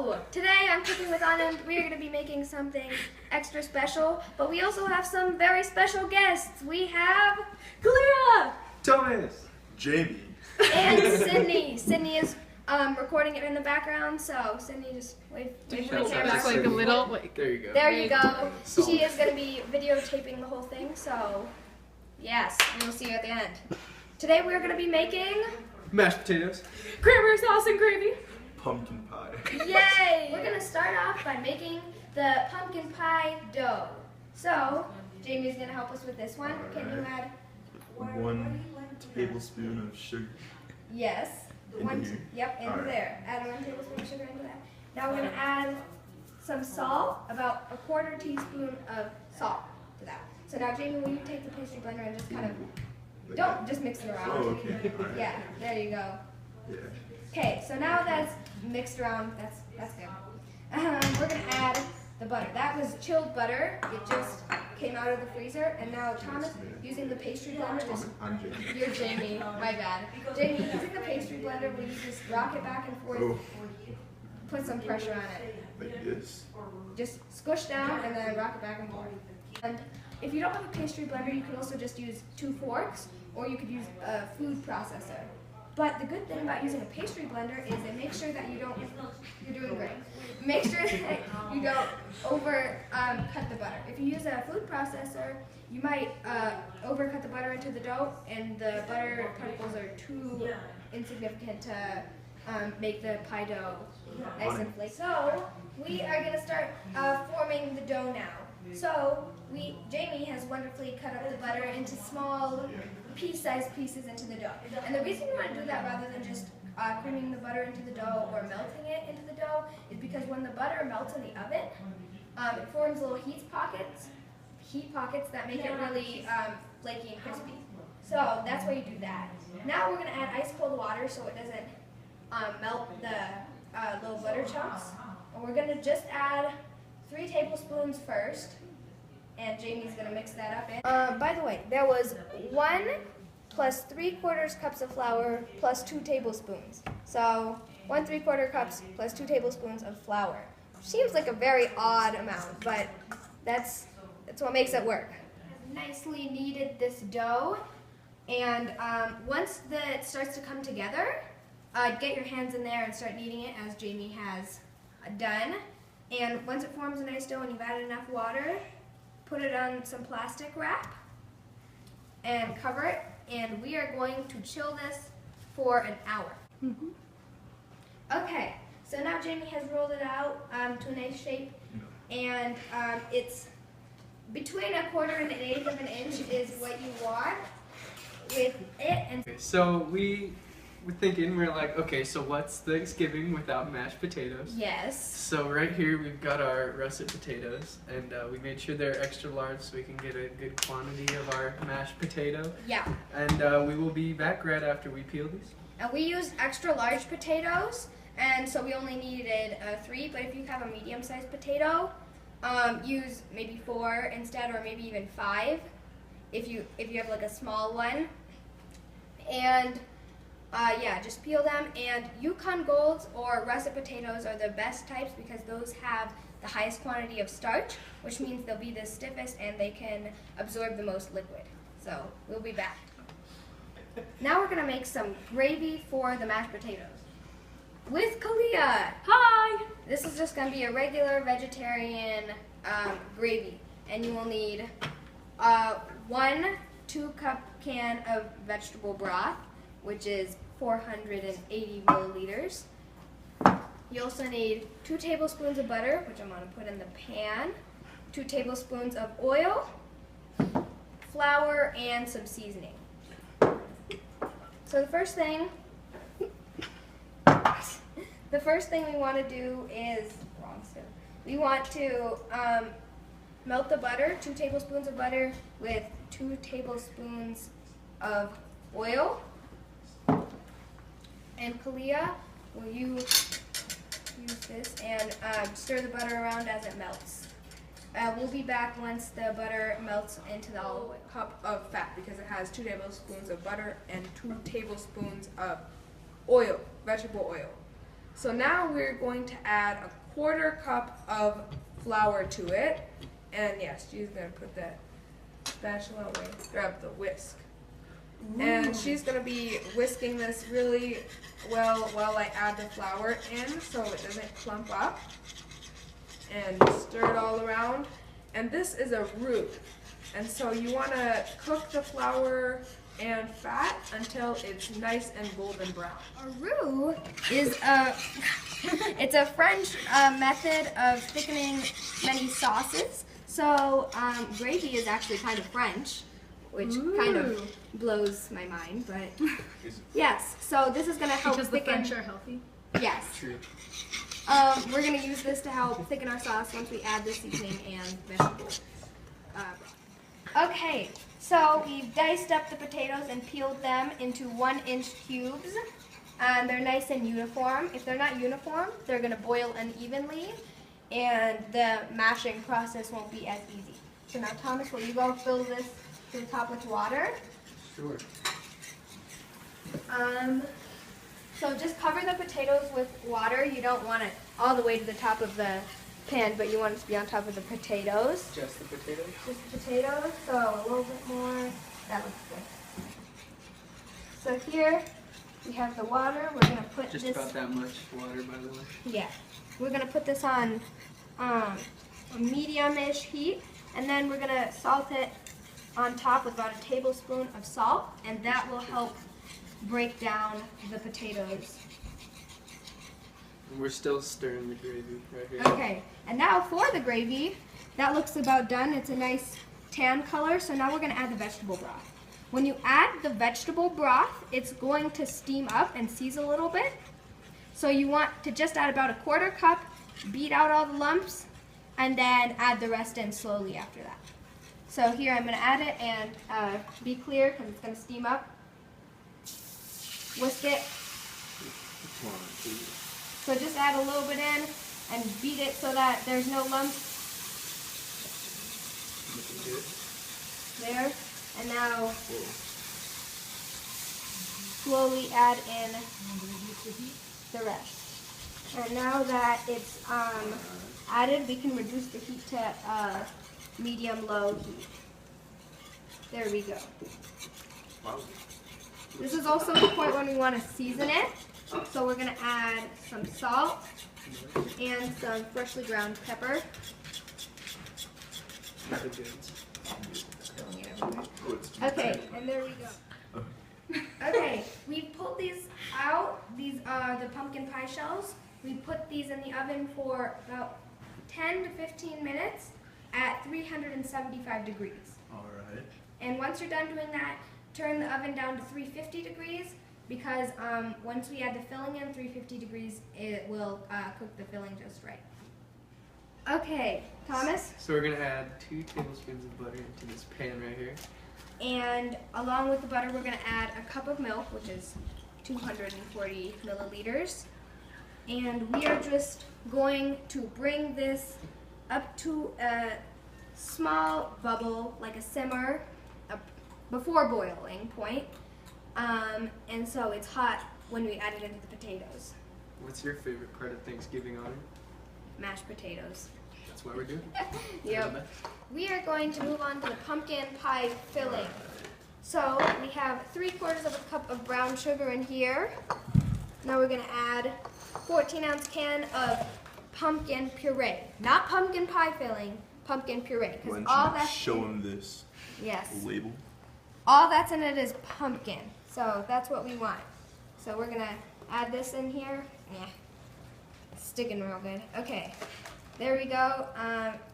Hello! Today I'm cooking with Anand. We are going to be making something extra special, but we also have some very special guests. We have Kalia! Thomas! Jamie! And Sydney. Sydney is recording it in the background, so Sydney just wave for the camera. Just like a little, like, There you go. There you go. She is going to be videotaping the whole thing, so yes, and we'll see you at the end. Today we are going to be making Mashed potatoes. cranberry sauce and gravy. Pumpkin pie. Yay! We're gonna start off by making the pumpkin pie dough. So, Jamie's gonna help us with this one. Can you add? 1 tablespoon of sugar. Yes. Into here? Yep, into Alright. there. Add 1 tablespoon of sugar into that. Now we're gonna add some salt, about 1/4 teaspoon of salt to that. So now, Jamie, will you take the pastry blender and just kind of, don't just mix it around. Oh, okay. Alright. Yeah, there you go. Yeah. Okay, so now that's mixed around, that's good. We're gonna add the butter. That was chilled butter. It just came out of the freezer, and now Thomas, using the pastry blender, just I'm Jamie. you're Jamie. My bad. Jamie, using the pastry blender, will you just rock it back and forth? Oh, Put some pressure on it. like this. Just squish down and then rock it back and forth. And if you don't have a pastry blender, you can also just use 2 forks, or you could use a food processor. But the good thing about using a pastry blender is it makes sure that you don't, you're doing great. Make sure that you don't cut the butter. If you use a food processor, you might overcut the butter into the dough, and the butter particles are too insignificant to make the pie dough nice and flaky. So we are going to start forming the dough now. So Jamie has wonderfully cut up the butter into small pea-sized pieces into the dough. And the reason we want to do that rather than just creaming the butter into the dough or melting it into the dough is because when the butter melts in the oven, it forms little heat pockets that make it really flaky and crispy. So that's why you do that. Now we're going to add ice cold water so it doesn't melt the little butter chunks. And we're going to just add 3 tablespoons first, and Jamie's gonna mix that up in. By the way, there was 1 plus 3/4 cups of flour plus 2 tablespoons. So 1 3/4 cups plus 2 tablespoons of flour. Seems like a very odd amount, but that's what makes it work. Nicely kneaded this dough, and once it starts to come together, get your hands in there and start kneading it as Jamie has done. And once it forms a nice dough and you've added enough water, put it on some plastic wrap and cover it. And we are going to chill this for an hour. Okay, so now Jamie has rolled it out to a nice shape, and it's between 1/4 and 1/8 of an inch is what you want with it. And So we're thinking, we're like, okay, so what's Thanksgiving without mashed potatoes? yes. So right here we've got our russet potatoes, and we made sure they're extra large so we can get a good quantity of our mashed potato. Yeah. And we will be back right after we peel these. And we used extra large potatoes, and so we only needed 3, but if you have a medium-sized potato, use maybe 4 instead, or maybe even 5 if you have like a small one. And yeah, just peel them, and Yukon Golds or russet potatoes are the best types because those have the highest quantity of starch, which means they'll be the stiffest and they can absorb the most liquid. So we'll be back. Now we're going to make some gravy for the mashed potatoes with Kalia. Hi! This is just going to be a regular vegetarian gravy, and you will need 1 2-cup can of vegetable broth, which is 480 milliliters. You also need 2 tablespoons of butter, which I'm going to put in the pan, 2 tablespoons of oil, flour, and some seasoning. So the first thing we want to do is, we want to melt the butter, 2 tablespoons of butter with 2 tablespoons of oil. And Kalia, will you use this and stir the butter around as it melts? We'll be back once the butter melts into the olive oil. Cup of fat because it has 2 tablespoons of butter and 2 tablespoons of oil, vegetable oil. So now we're going to add a 1/4 cup of flour to it. And yes, she's going to put that spatula away, grab the whisk. And she's going to be whisking this really well while I add the flour in so it doesn't clump up. And stir it all around. And this is a roux. And so you want to cook the flour and fat until it's nice and golden brown. A roux is it's a French method of thickening many sauces. So gravy is actually kind of French, which kind of blows my mind, but yes. So this is going to help Because the thicken. French are healthy. Yes. True. We're going to use this to help thicken our sauce once we add the seasoning and vegetables. Okay, so we've diced up the potatoes and peeled them into 1-inch cubes. And they're nice and uniform. If they're not uniform, they're going to boil unevenly, and the mashing process won't be as easy. So now, Thomas, will you go fill this to the top with water? Sure. So just cover the potatoes with water. You don't want it all the way to the top of the pan, but you want it to be on top of the potatoes. Just the potatoes? Just the potatoes, so a little bit more. That looks good. So here we have the water. We're gonna put Just this. about that much water, by the way. Yeah, we're gonna put this on a medium-ish heat, and then we're gonna salt it on top with about a tablespoon of salt, and that will help break down the potatoes. And we're still stirring the gravy right here. Okay, and now for the gravy, that looks about done. It's a nice tan color, so now we're gonna add the vegetable broth. When you add the vegetable broth, it's going to steam up and seize a little bit. So you want to just add about a 1/4 cup, beat out all the lumps, and then add the rest in slowly after that. So here I'm gonna add it, and be clear because it's gonna steam up. Whisk it. So just add a little bit in and beat it so that there's no lumps there. And now slowly add in the rest. And now that it's added, we can reduce the heat to medium-low heat. There we go. Wow. This is also the point when we want to season it. So we're going to add some salt and some freshly ground pepper. Not the goods. Okay, and there we go. Okay, we pulled these out. These are the pumpkin pie shells. We put these in the oven for about 10 to 15 minutes at 375 degrees. All right. And once you're done doing that, turn the oven down to 350 degrees because once we add the filling in, 350 degrees, it will cook the filling just right. Okay, Thomas? So we're gonna add 2 tablespoons of butter into this pan right here. And along with the butter, we're going to add a cup of milk, which is 240 milliliters. And we are just going to bring this up to a small bubble, like a simmer, before boiling point. And so it's hot when we add it into the potatoes. What's your favorite part of Thanksgiving, Anand? Mashed potatoes. That's what we're doing. Yep. We are going to move on to the pumpkin pie filling. So we have 3/4 of a cup of brown sugar in here. Now we're going to add 14-ounce can of pumpkin puree. Not pumpkin pie filling, pumpkin puree. Why Because don't all you that's show them this yes, label? all that's in it is pumpkin. So that's what we want. So we're going to add this in here. Yeah, it's sticking real good. Okay. There we go.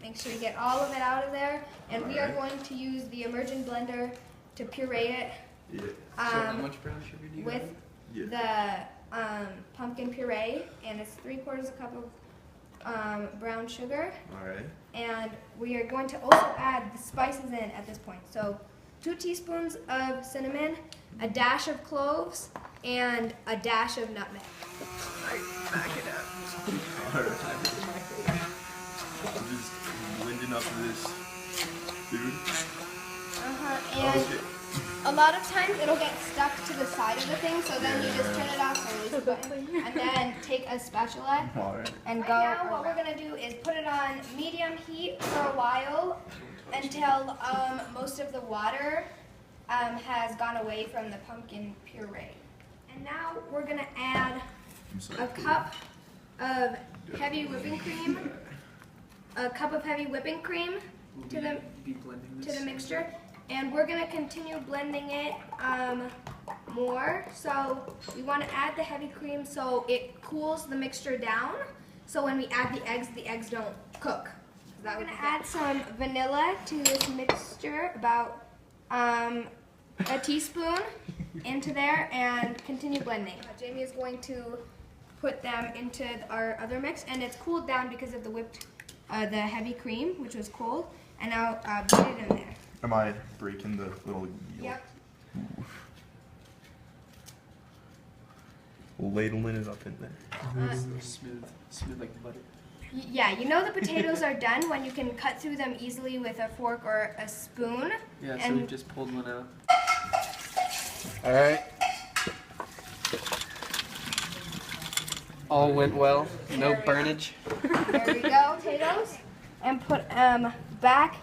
Make sure you get all of it out of there. And we are going to use the immersion blender to puree it Yeah. So how much brown sugar do you with have? the pumpkin puree. And it's 3/4 a cup of brown sugar. All right. And we are going to also add the spices in at this point. So 2 teaspoons of cinnamon, a dash of cloves, and a dash of nutmeg. Back it up. All right. I'm just blending up this food. And Okay. A lot of times it'll get stuck to the side of the thing, so then you just turn it off and release the button, and then take a spatula Alright. and go. Right now, what we're gonna do is put it on medium heat for a while until most of the water has gone away from the pumpkin puree. And now we're gonna add a cup of heavy whipping cream. A cup of heavy whipping cream to the mixture, and we're gonna continue blending it more. So we want to add the heavy cream so it cools the mixture down. So when we add the eggs don't cook. We're gonna add some vanilla to this mixture, about a teaspoon into there, and continue blending. Jamie is going to put them into our other mix, and it's cooled down because of the heavy cream, which was cold, and now put it in there. Am I breaking the little Yep. ladling it up in there? Smooth like butter. Yeah, you know the potatoes are done when you can cut through them easily with a fork or a spoon. Yeah, so and we just pulled one out. Alright. All went well. No burnage. There we go, potatoes. And put back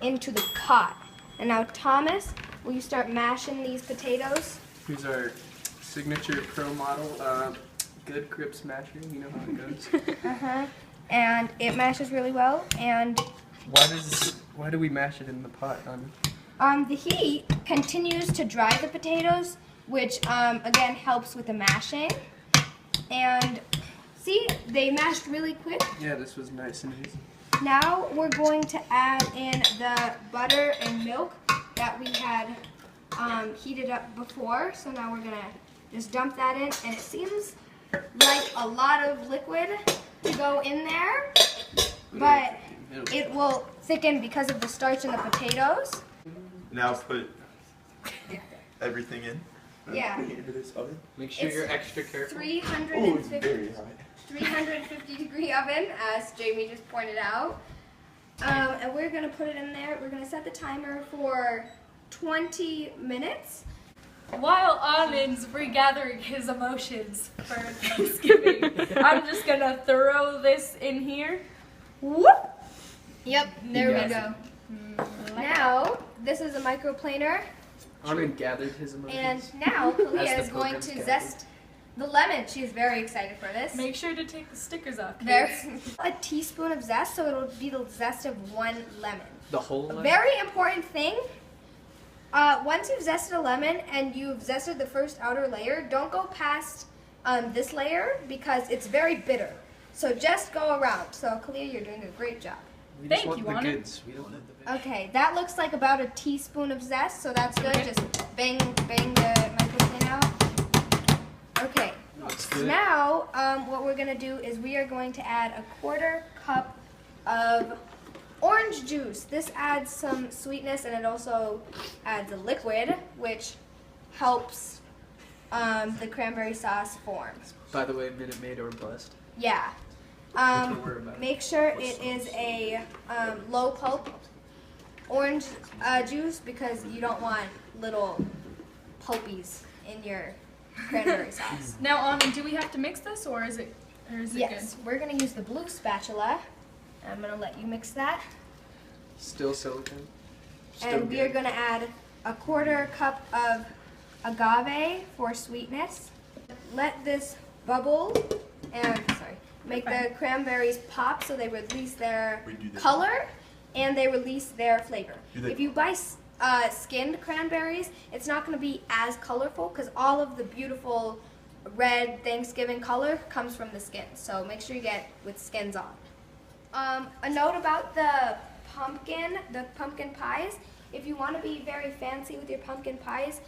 into the pot. And now, Thomas, will you start mashing these potatoes? Here's our signature pro model, good grip smasher. You know how it goes. And it mashes really well. And Why do we mash it in the pot, Anand? the heat continues to dry the potatoes, which again helps with the mashing. And see, they mashed really quick. Yeah, this was nice and easy. Now we're going to add in the butter and milk that we had heated up before. So now we're gonna just dump that in, and it seems like a lot of liquid to go in there, but it will thicken because of the starch in the potatoes. Now put everything in. Yeah. Put it into this oven. Make sure you're extra careful. 350 degree oven, as Jamie just pointed out. And we're gonna put it in there. We're gonna set the timer for 20 minutes. While Anand's regathering his emotions for Thanksgiving, I'm just gonna throw this in here. Whoop! Yep, there You we got go. Now, this is a microplaner, Anand gathered his emotions. and now Kalia As is the going pilgrims to gathered. zest the lemon. She's very excited for this. Make sure to take the stickers off. There's kids. a teaspoon of zest, so it'll be the zest of one lemon. The whole A lemon? very important thing, once you've zested a lemon and you've zested the first outer layer, don't go past this layer because it's very bitter. So just go around. So Kalia, you're doing a great job. We just Thank want you, the Anand. goods. We don't want the bad. Okay, that looks like about a teaspoon of zest, so that's good. Okay. Just bang the microplane out. Okay. Looks So good. now, what we're gonna do is we are going to add a 1/4 cup of orange juice. This adds some sweetness, and it also adds a liquid, which helps the cranberry sauce form. By the way, Minute Maid or bust. Yeah. Don't worry about it. Make sure it is a low pulp orange juice, because you don't want little pulpies in your cranberry sauce. Now, Anand, do we have to mix this, or is it Yes, we're gonna use the blue spatula. I'm gonna let you mix that, Still silicone. Still and we are good. gonna add a 1/4 cup of agave for sweetness. Let this bubble and make the cranberries pop so they release their We do that. color and they release their flavor. Do they- If you buy skinned cranberries, it's not going to be as colorful because all of the beautiful red Thanksgiving color comes from the skin. So make sure you get with skins on. A note about the pumpkin pies. If you want to be very fancy with your pumpkin pies,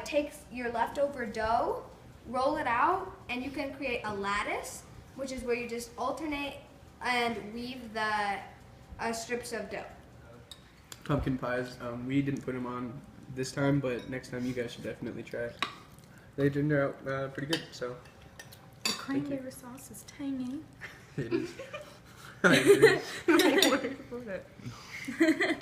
take your leftover dough, roll it out, and you can create a lattice, which is where you just alternate and weave the strips of dough. Pumpkin pies. We didn't put them on this time, but next time you guys should definitely try. They turned out pretty good, so The cranberry sauce is tangy. it is. I agree. My word for it.